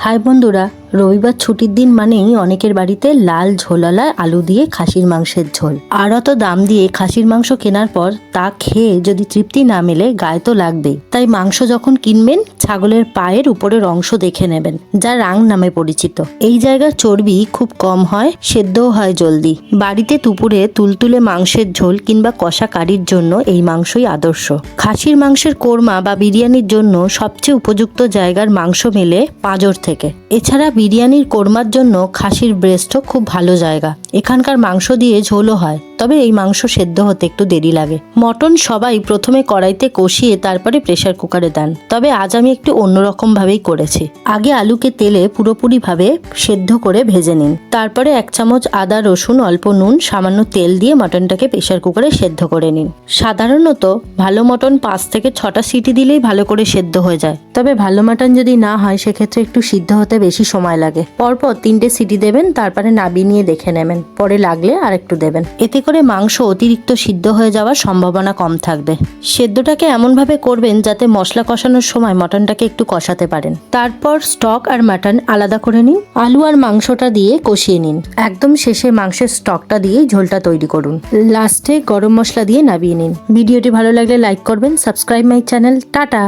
High বন্ধুরা, রবিবার ছুটির দিন মানেই অনেকের বাড়িতে লাল ঝোলালা আলু দিয়ে খাসির মাংসের ঝোল। আর অত দাম দিয়ে খাসির মাংস কেনার পর তা খেয়ে যদি তৃপ্তি না মেলে গায়ে তো লাগবেই। তাই মাংস যখন কিনবেন ছাগলের পায়ের উপরের অংশ দেখে নেবেন, যা রাং নামে পরিচিত। এই জায়গার চর্বি খুব কম হয়, সেদ্ধও হয় জলদি। বাড়িতে দুপুরে তুলতুলে মাংসের ঝোল কিংবা কষা কারির জন্য এই মাংসই আদর্শ। খাসির মাংসের কোরমা বা বিরিয়ানির জন্য সবচেয়ে উপযুক্ত জায়গার মাংস মেলে পাঁজর থেকে। এছাড়া বিরিয়ানির কোরমার জন্য খাসির ব্রেস্টও খুব ভালো জায়গা। এখানকার মাংস দিয়ে ঝোলও হয়, তবে এই মাংস সেদ্ধ হতে একটু দেরি লাগে। মটন সবাই প্রথমে কড়াইতে কষিয়ে তারপরে প্রেসার কুকারে দেন, তবে আজ আমি একটু অন্যরকম ভাবেই করেছি। আগে আলুকে তেলে পুরোপুরি ভাবে সেদ্ধ করে ভেজে নিন, তারপরে 1 চামচ আদা রসুন, অল্প নুন, সামান্য তেল দিয়ে মটনটাকে প্রেসার কুকারে সেদ্ধ করে নিন। সাধারণত ভালো মটন 5 থেকে 6টা সিটি দিলেই ভালো করে সেদ্ধ হয়ে যায়, তবে ভালো মটন যদি না হয় সেক্ষেত্রে একটু সিদ্ধ হতে বেশি সময় লাগে। পরপর 3টে সিটি দেবেন, তারপরে নাবিয়ে নিয়ে দেখে নেবেন, পরে লাগলে আর একটু দেবেন। এতে করে মাংস অতিরিক্ত সিদ্ধ হয়ে যাওয়ার সম্ভাবনা কম থাকবে। সেদ্ধটাকে এমনভাবে করবেন যাতে মশলা কষানোর সময় মটনটাকে একটু কষাতে পারেন। তারপর স্টক আর মাটন আলাদা করে নিন, আলু আর মাংসটা দিয়ে কষিয়ে নিন। একদম শেষে মাংসের স্টকটা দিয়ে ঝোলটা তৈরি করুন। লাস্টে গরম মশলা দিয়ে নাবিয়ে নিন। ভিডিওটি ভালো লাগলে লাইক করবেন, সাবস্ক্রাইব মাই চ্যানেল। টাটা।